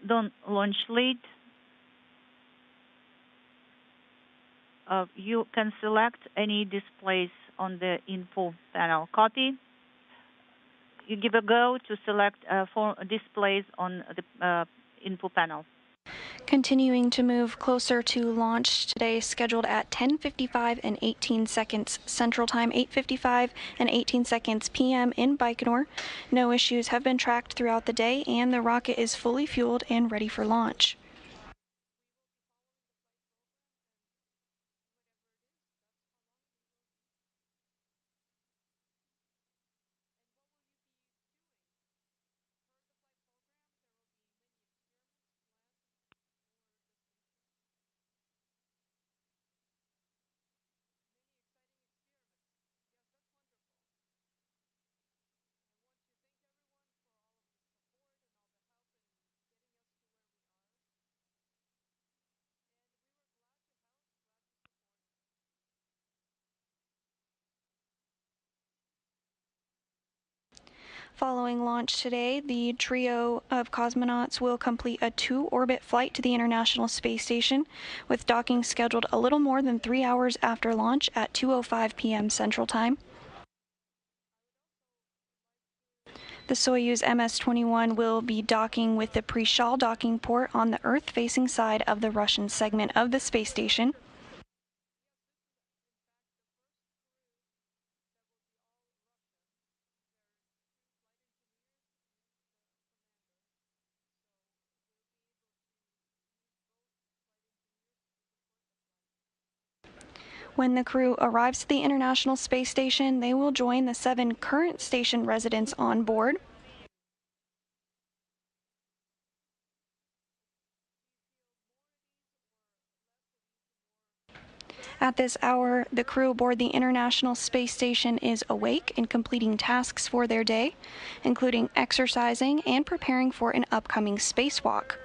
don't launch late, you can select any displays on the info panel. Copy. You give a go to select for displays on the info panel. Continuing to move closer to launch today, scheduled at 10:55 and 18 seconds Central Time, 8:55 and 18 seconds p.m. in Baikonur. No issues have been tracked throughout the day, and the rocket is fully fueled and ready for launch. Following launch today, the trio of cosmonauts will complete a 2-orbit flight to the International Space Station, with docking scheduled a little more than 3 hours after launch at 2:05 p.m. Central Time. The Soyuz MS-21 will be docking with the Prishal docking port on the Earth-facing side of the Russian segment of the space station. When the crew arrives at the International Space Station, they will join the 7 current station residents on board. At this hour, the crew aboard the International Space Station is awake and completing tasks for their day, including exercising and preparing for an upcoming spacewalk.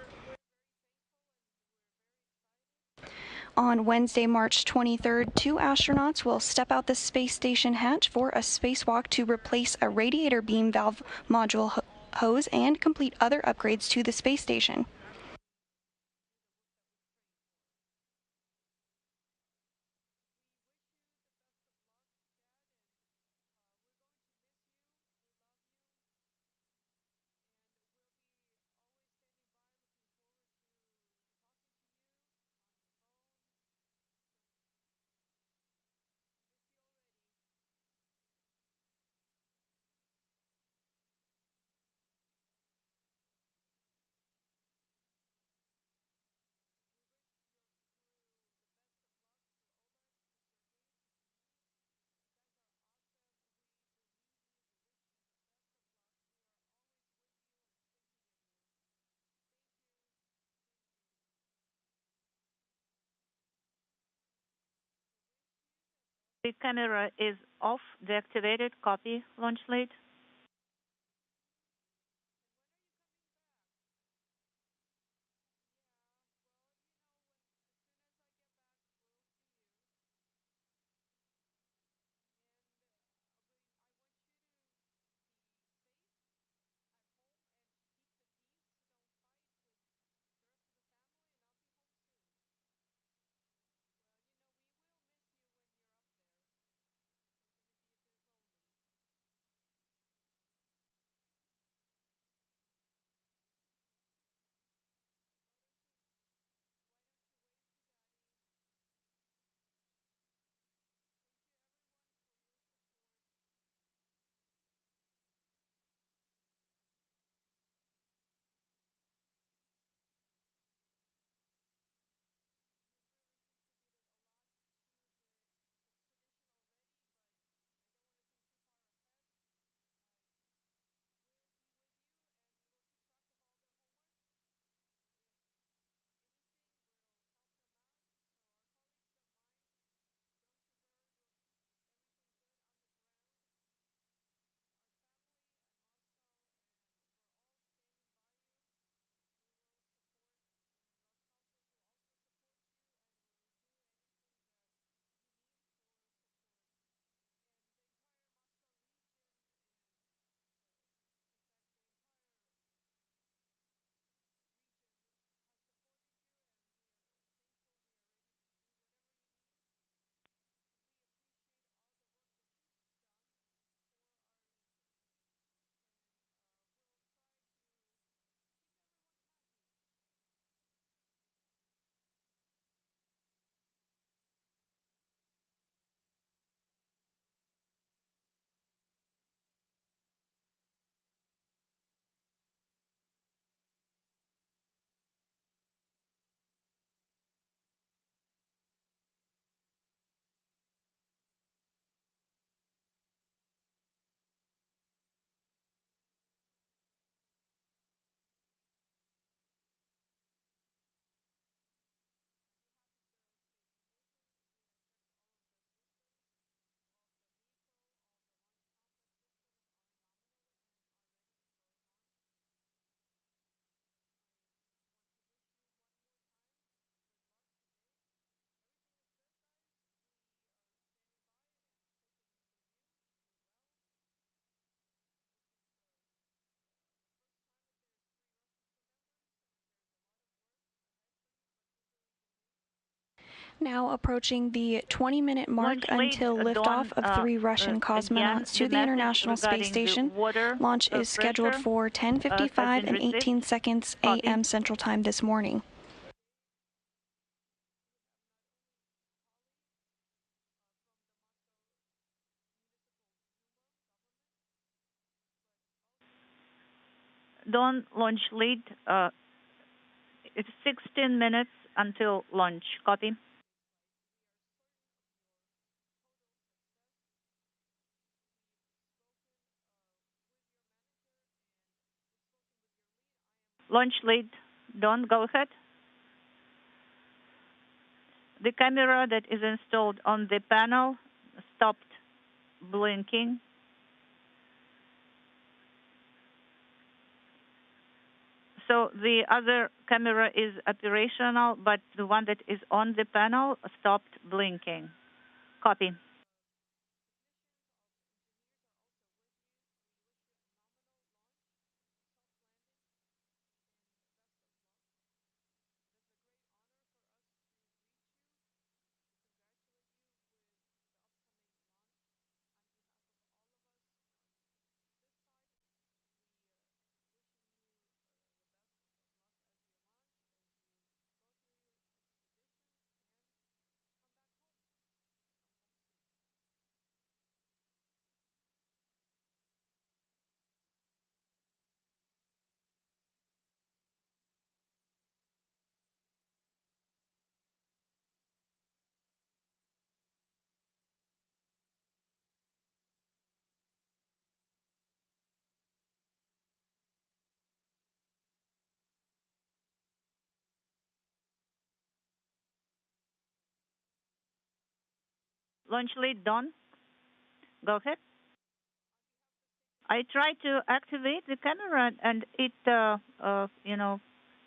On Wednesday, March 23rd, 2 astronauts will step out the space station hatch for a spacewalk to replace a radiator beam valve module hose and complete other upgrades to the space station. The camera is off, deactivated. Copy. Launch late. Now approaching the 20-minute mark Launch lead, until liftoff of 3 Russian cosmonauts to the International Space Station. Launch is scheduled for 10:55 and 18 seconds a.m. Central Time this morning. Dawn launch lead, it's 16 minutes until launch. Copy. Launch lead, Dawn, go ahead. The camera that is installed on the panel stopped blinking. So the other camera is operational, but the one that is on the panel stopped blinking. Copy. Launch lead, Dawn, go ahead. I tried to activate the camera and it,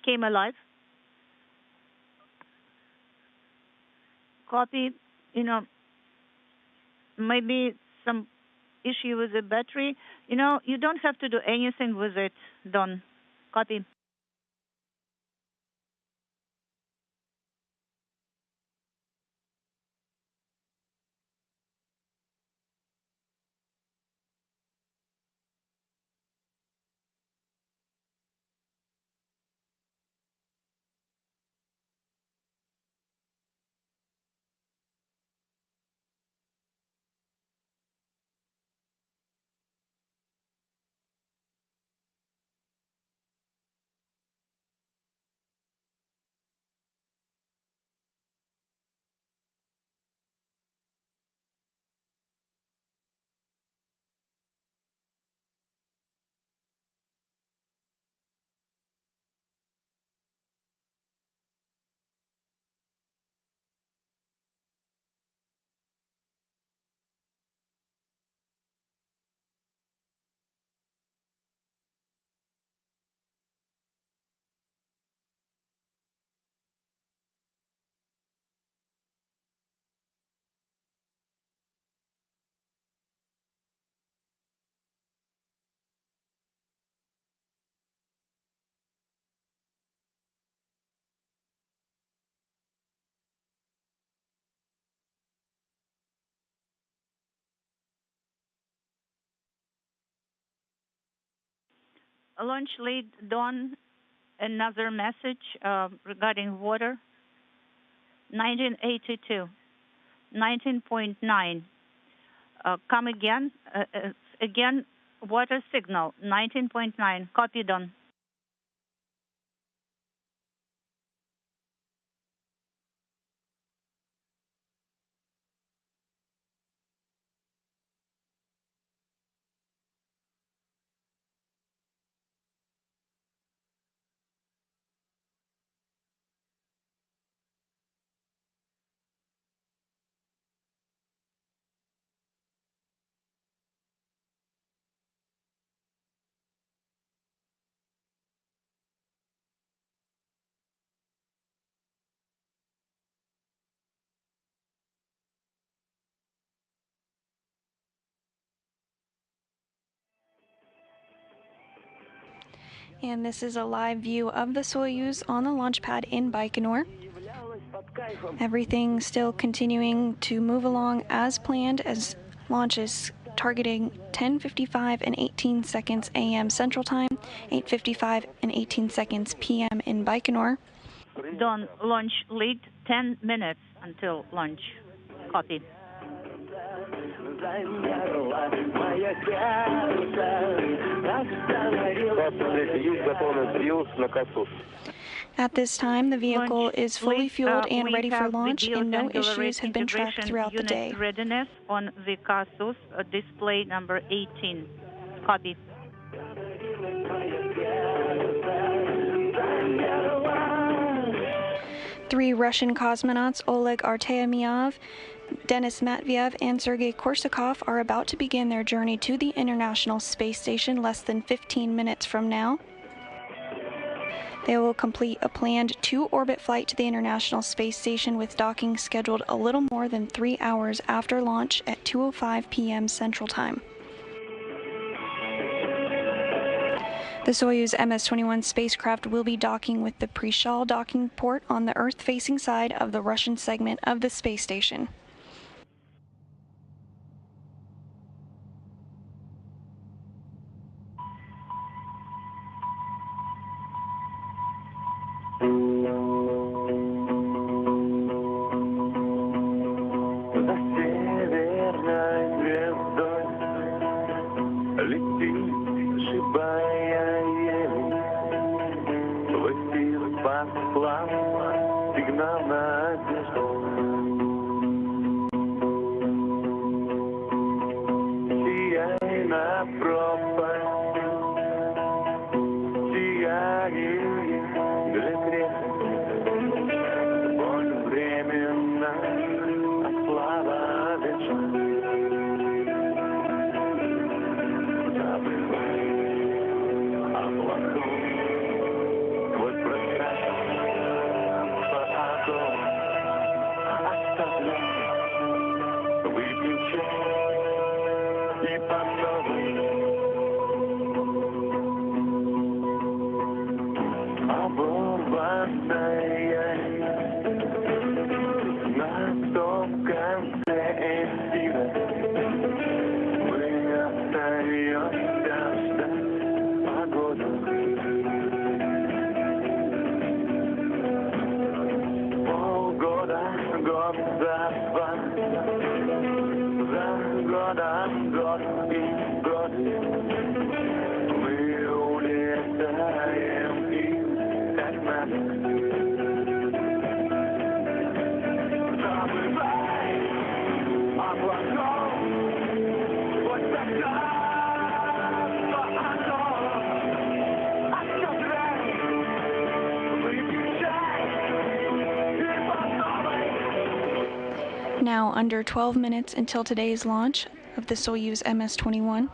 came alive. Copy, maybe some issue with the battery. You don't have to do anything with it, Dawn. Copy. Launch lead, Dawn, another message regarding water. 1982, 19.9. Come again. Again, water signal, 19.9. Copy, Dawn. And this is a live view of the Soyuz on the launch pad in Baikonur. Everything still continuing to move along as planned as launches targeting 10:55 and 18 seconds a.m. Central Time, 8:55 and 18 seconds p.m. in Baikonur. Don't launch late, 10 minutes until launch. Copy. At this time, the vehicle is fully fueled and ready for launch, and no issues have been tracked throughout the day. Readiness on the Casus display number 18. Copy. Three Russian cosmonauts, Oleg Artemyev, Denis Matveyev, and Sergey Korsakov, are about to begin their journey to the International Space Station less than 15 minutes from now. They will complete a planned 2-orbit flight to the International Space Station with docking scheduled a little more than 3 hours after launch at 2:05 p.m. Central Time. The Soyuz MS-21 spacecraft will be docking with the Prishal docking port on the Earth-facing side of the Russian segment of the space station. Now under 12 minutes until today's launch of the Soyuz MS-21.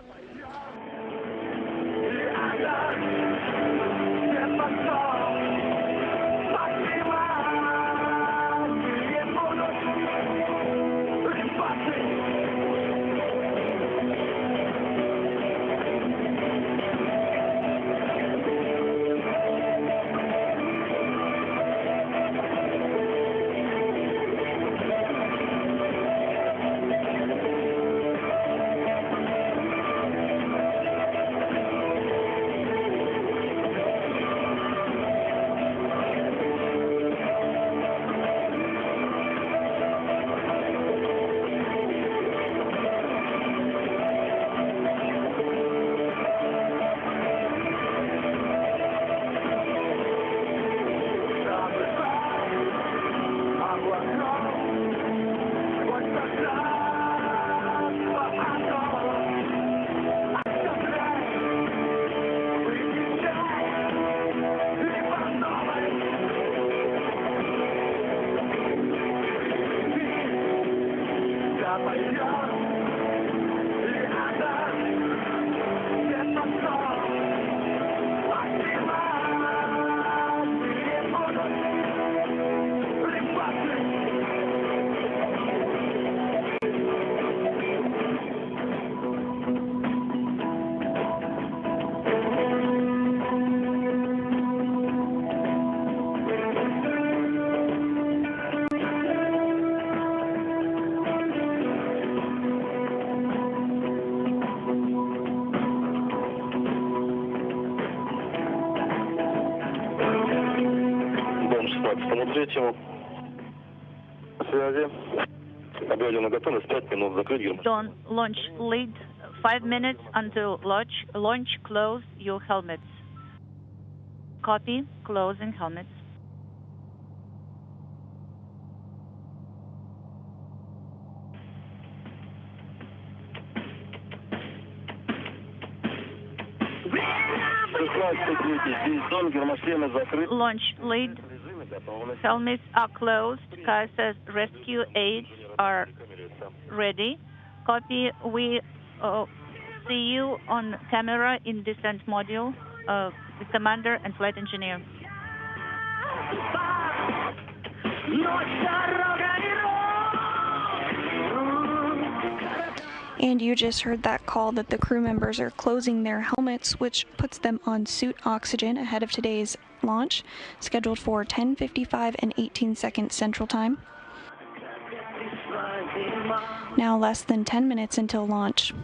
Почему? Связи. Объявлена готовность 5 минут. Закрыть гермошлем. Don't launch lead 5 minutes until launch. Launch, close your helmets. Copy, closing helmets. Launch lead. Helmets are closed. ISS rescue aids are ready. Copy. We see you on camera in descent module. The commander and flight engineer. And you just heard that call that the crew members are closing their helmets, which puts them on suit oxygen ahead of today's launch, scheduled for 10:55 and 18 seconds Central Time. Now less than 10 minutes until launch.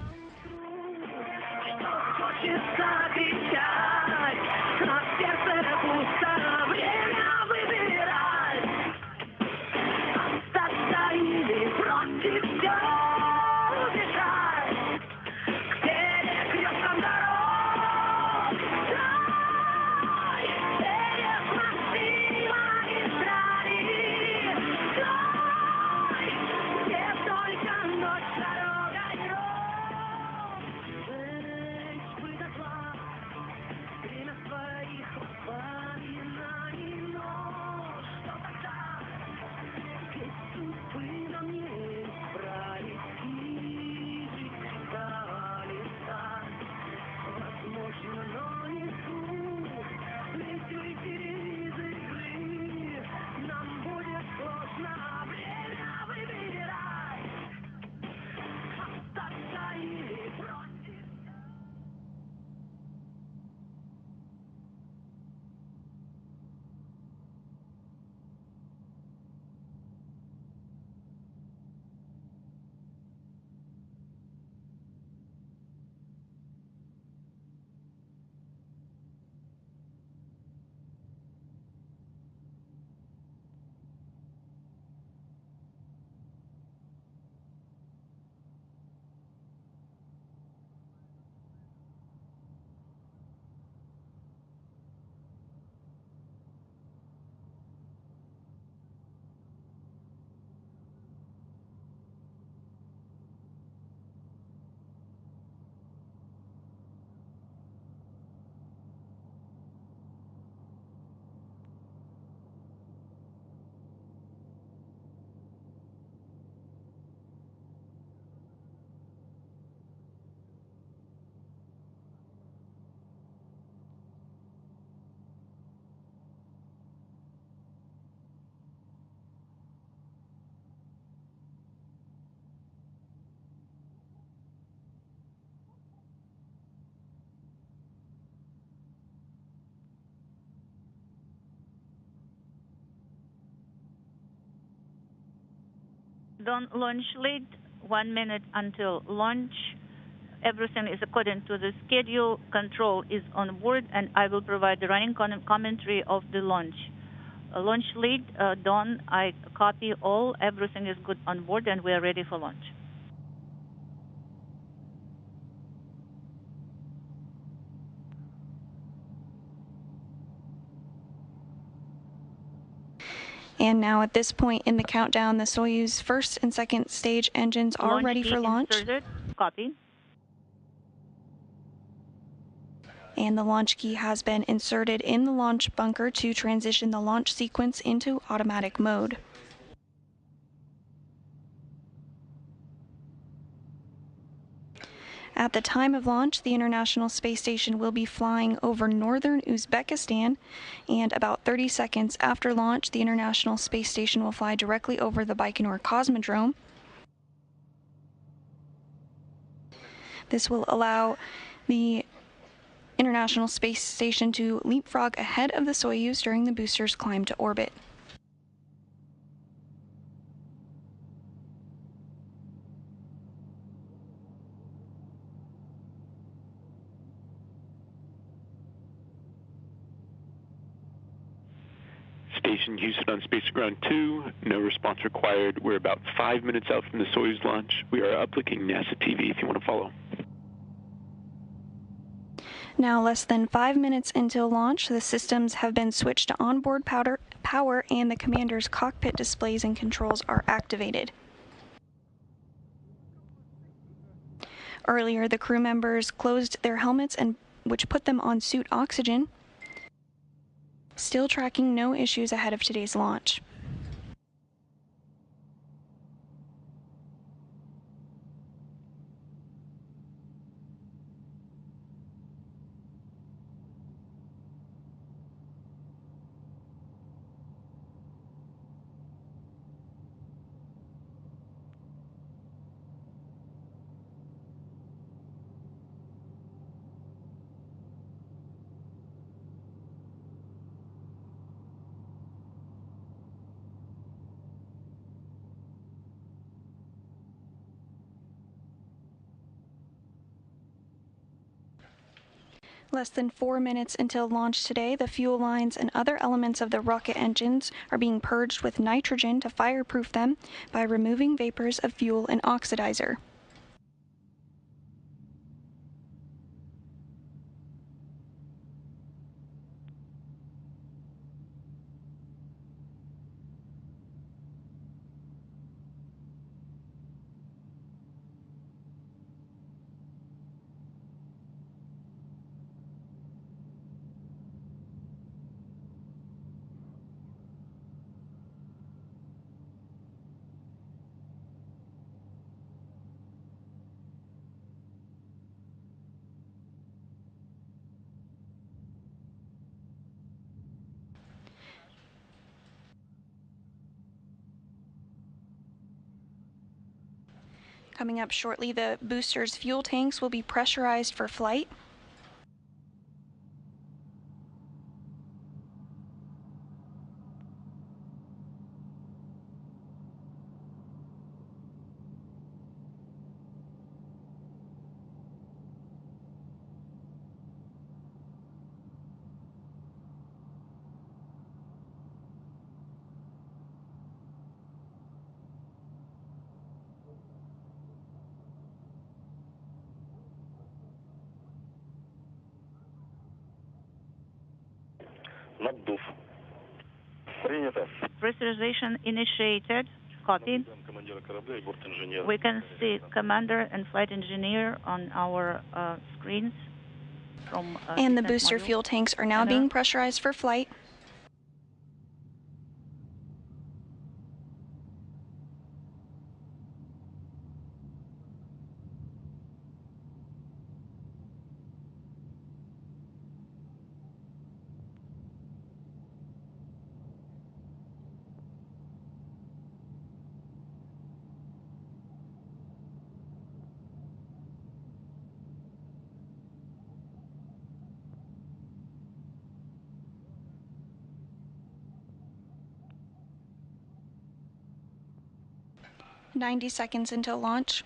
Don't launch lead 1 minute until launch. Everything is according to the schedule. Control is on board, and I will provide the running commentary of the launch. Launch lead, Don, I copy all. Everything is good on board, and we are ready for launch. And now at this point in the countdown, the Soyuz first and second stage engines are ready for launch. Inserted. Copy. And the launch key has been inserted in the launch bunker to transition the launch sequence into automatic mode. At the time of launch, the International Space Station will be flying over northern Uzbekistan, and about 30 seconds after launch, the International Space Station will fly directly over the Baikonur Cosmodrome. This will allow the International Space Station to leapfrog ahead of the Soyuz during the booster's climb to orbit. Station Houston on Space Ground 2. No response required. We're about 5 minutes out from the Soyuz launch. We are uplooking NASA TV if you want to follow. Now less than 5 minutes until launch, the systems have been switched to onboard power and the commander's cockpit displays and controls are activated. Earlier, the crew members closed their helmets, which put them on suit oxygen. Still tracking no issues ahead of today's launch. Less than 4 minutes until launch today, the fuel lines and other elements of the rocket engines are being purged with nitrogen to fireproof them by removing vapors of fuel and oxidizer. Coming up shortly, the booster's fuel tanks will be pressurized for flight. Наддув. Принято. Pressurization initiated. Copy. Командира корабля и бортинженера. We can see commander and flight engineer on our screens. From, and the booster fuel tanks are now being pressurized for flight. "90 seconds until launch.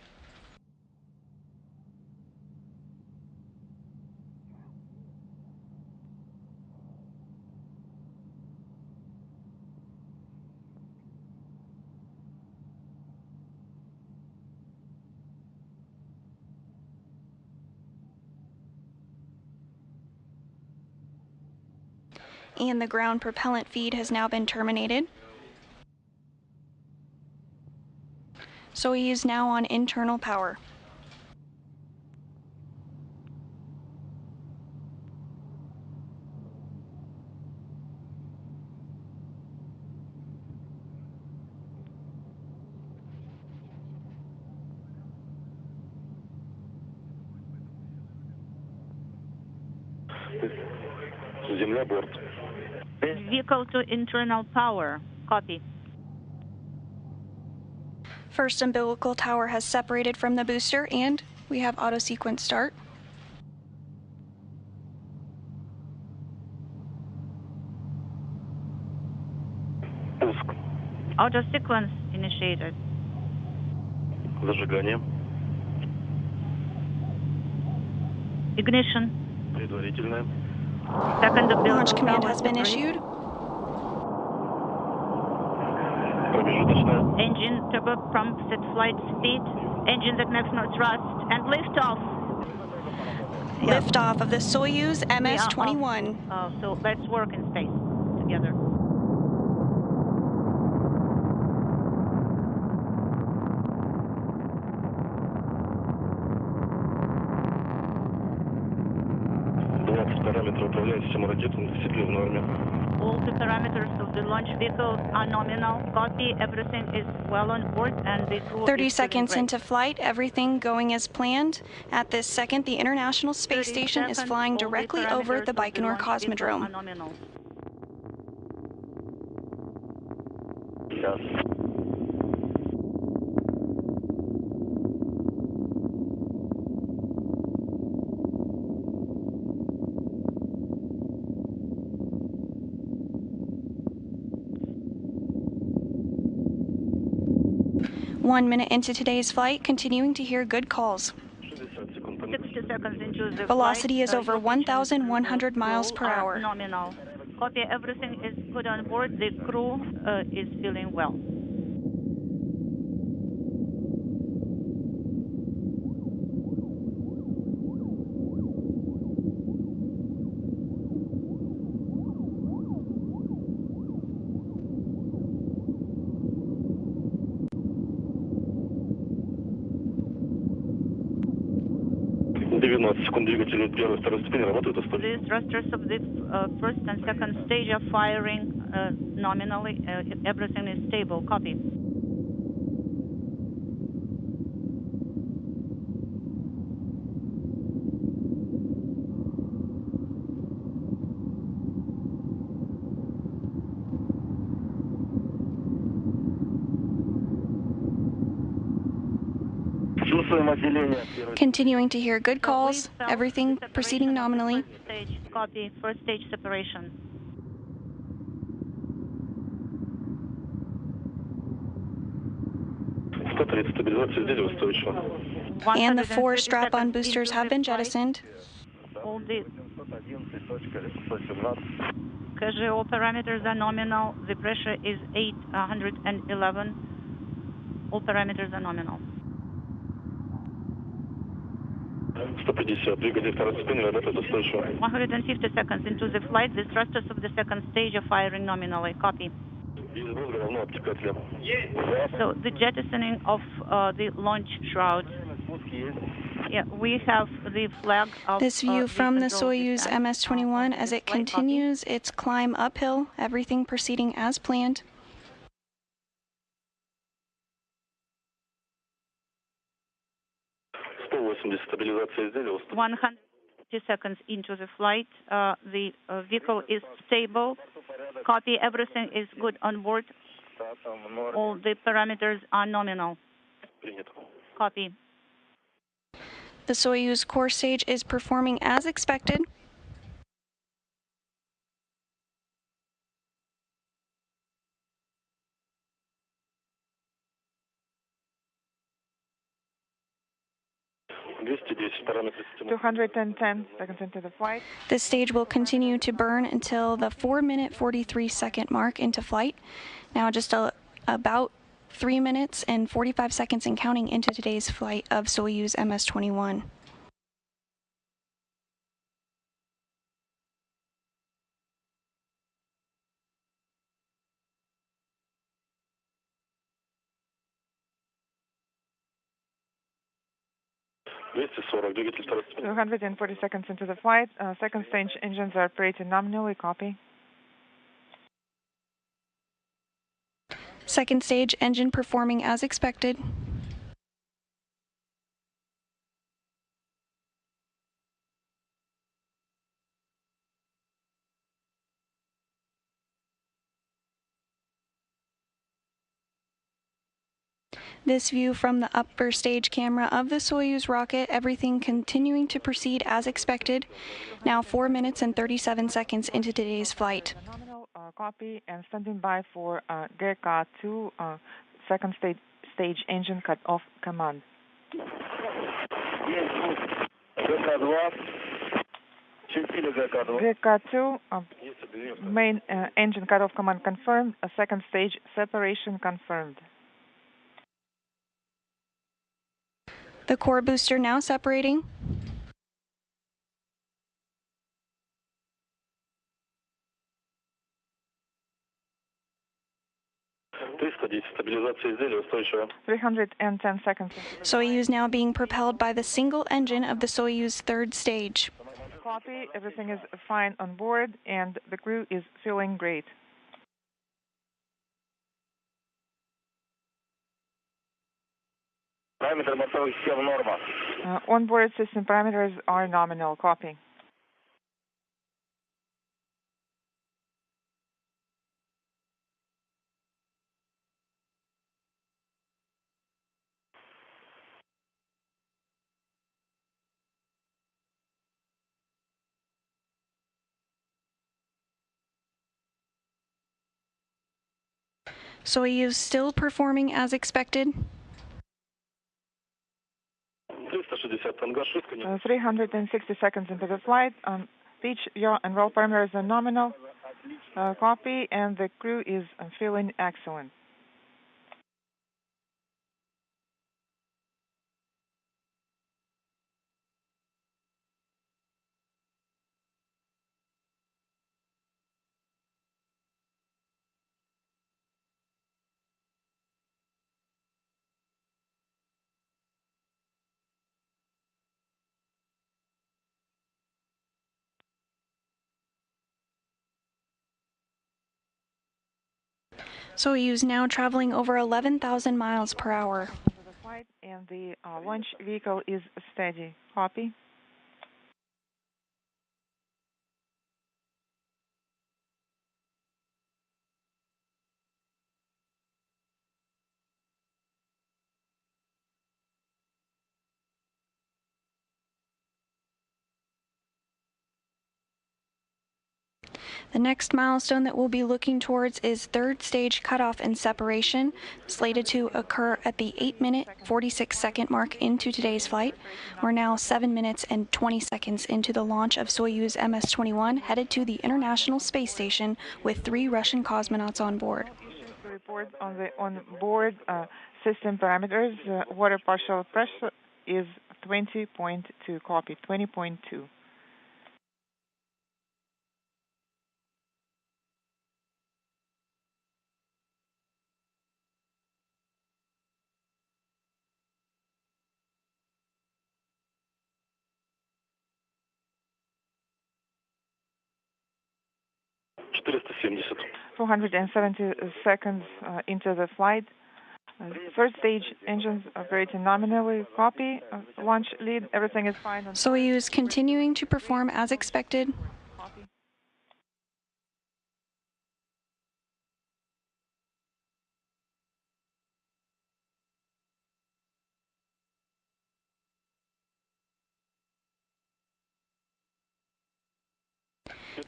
And the ground propellant feed has now been terminated. Soyuz now on internal power. Земля борт. Vehicle to internal power. Copy. First umbilical tower has separated from the booster, and we have auto sequence start. Пуск. Auto sequence initiated. Зажигание. Ignition. Предварительное. Second umbilical Launch command tower has been separate. issued. Промежуточная. Engine turboprop set flight speed. Engine ignition no thrust and lift off. Liftoff of the Soyuz We are MS-21. off. So let's work in space together. Параметры управления системой ракеты достигли в норме. All the parameters of the launch vehicle are nominal. Copy. Everything is well on board and the crew 30 is seconds feeling into flight, everything going as planned. At this second, the International Space 30 Station is seconds, flying all the directly over parameters the of the Baikonur launch vehicle Cosmodrome. are nominal. Сейчас. One minute into today's flight, continuing to hear good calls. 60 seconds into the Velocity flight, is over your pitch and 1,100 miles fuel per are hour. Nominal. Copy. Everything is good on board. The crew is feeling well. Секунд двигатели первой и второй ступени работают The thrusters of the first and second stage are firing nominally. Everything is stable. Copy. Чувствуем отделение. Continuing to hear good calls, We felt everything the proceeding separation of the nominally. first stage. Copy. First stage separation. Стабилизация изделия устойчива. And the 4 130 strap-on seconds boosters into have the been flight. jettisoned. All the KGO parameters are nominal. The pressure is 811. All parameters are nominal. 150. Двигатель второй ступени работает устойчиво. 150 seconds into the flight, the thrusters of the second stage are firing nominally. Copy. Без головного обтекателя. So the jettisoning of the launch shroud. Yeah, we have the flag of This view from the control Soyuz descent, MS-21 as it flight. Copy. continues its climb uphill, everything proceeding as planned. Стабилизация изделия устойчива. 150 seconds into the flight, the vehicle is stable. Copy. Everything is good on board. All the parameters are nominal. Принято. Copy. The Soyuz core stage is performing as expected. Параметры системы. 210 seconds into the flight. This stage will continue to burn until the 4-minute 43-second mark into flight. Now just about 3 minutes and 45 seconds and counting into today's flight of Soyuz MS-21. Двигатель второй ступени. 240 seconds into the flight. Second stage engines are operating nominally. Copy. Second stage engine performing as expected. This view from the upper stage camera of the Soyuz rocket, everything continuing to proceed as expected. Now 4 minutes and 37 seconds into today's flight. Nominal copy and standing by for GK2 second stage engine cut off command. ГК-2. Чистили ГК-2. GK2 Main engine cutoff command confirmed. A second stage separation confirmed. The core booster now separating. Стабилизация изделия устойчивая. 310 seconds. Soyuz now being propelled by the single engine of the Soyuz third stage. Copy. Everything is fine on board, and the crew is feeling great. Параметры бортовых систем норма. Onboard system parameters are nominal. Copy. Soyuz still performing as expected. 360 танго, шутка. 360 seconds into the flight. Pitch, yaw, and roll parameters are nominal. Copy, and the crew is feeling excellent. Soyuz now traveling over 11,000 miles per hour. The flight and the launch vehicle is steady. Copy. The next milestone that we'll be looking towards is third stage cutoff and separation, slated to occur at the 8-minute 46-second mark into today's flight. We're now 7 minutes and 20 seconds into the launch of Soyuz MS-21, headed to the International Space Station with 3 Russian cosmonauts on board. To report on the on-board system parameters, water partial pressure is 20.2. Copy. 20.2. $470. 470 seconds into the flight. Third stage engines operating nominally. Copy. Launch lead. Everything is fine. Soyuz continuing to perform as expected. Copy.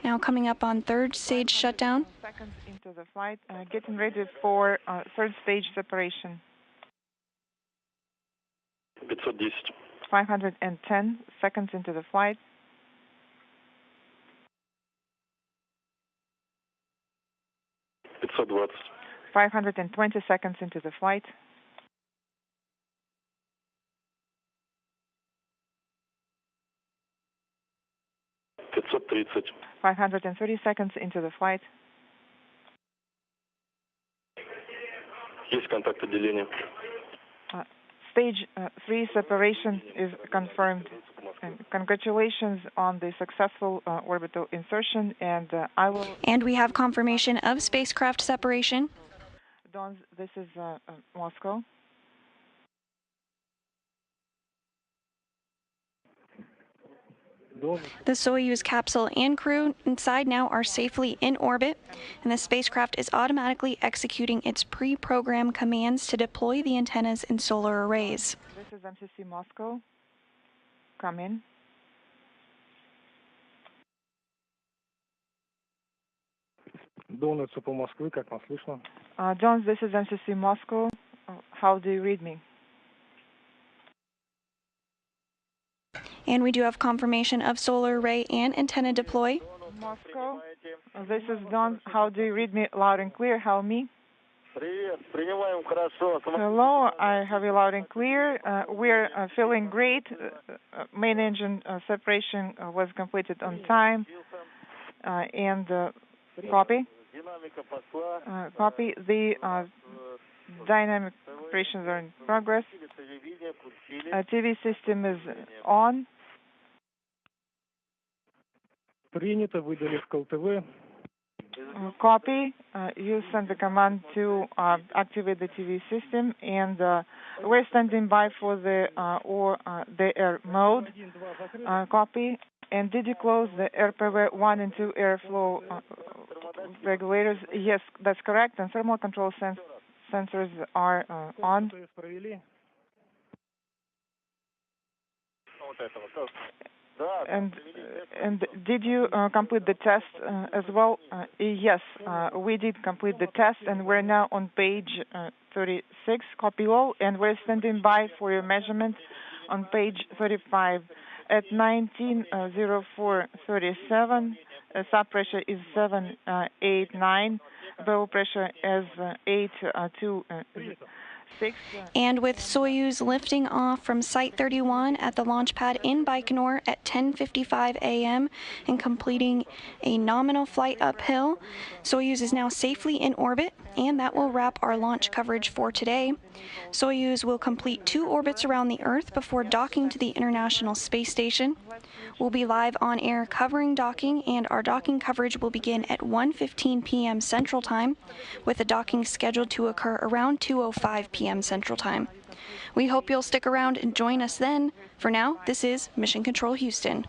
Now coming up on third stage shutdown. Seconds into the flight. Getting ready for third stage separation. 510. 510 seconds into the flight. 520. 520 seconds into the flight. 530. 530 seconds into the flight. Есть контакт отделения. Stage 3 separation is confirmed. And congratulations on the successful orbital insertion, and I will... And we have confirmation of spacecraft separation. Don, this is Moscow. The Soyuz capsule and crew inside now are safely in orbit, and the spacecraft is automatically executing its pre-programmed commands to deploy the antennas and solar arrays. This is MCC Moscow. Come in. Дон, это по Москвы, как вас слышно? Don, this is MCC Moscow. How do you read me? And we do have confirmation of solar array and antenna deploy. Moscow. This is Don. How do you read me loud and clear? Help me. Hello, I have you loud and clear. We're feeling great. Main engine separation was completed on time. And copy. Copy. The dynamic operations are in progress. TV system is on. Принято, выдали в КЛТВ. Copy. You send the command to activate the TV system, and we're standing by for the the air mode. Copy. And did you close the RPV 1 and 2 airflow regulators? Yes, that's correct. And thermal control sensors are on. And did you complete the test as well? Yes, we did complete the test, and we're now on page 36, copy all, and we're standing by for your measurement on page 35. At 19:04:37, sub pressure is 789, bow pressure is 826. And with Soyuz lifting off from Site 31 at the launch pad in Baikonur at 10:55 a.m. and completing a nominal flight uphill, Soyuz is now safely in orbit, and that will wrap our launch coverage for today. Soyuz will complete 2 orbits around the Earth before docking to the International Space Station. We'll be live on air covering docking, and our docking coverage will begin at 1:15 p.m. Central Time, with the docking scheduled to occur around 2:05 p.m. Central Time. We hope you'll stick around and join us then. For now, this is Mission Control Houston.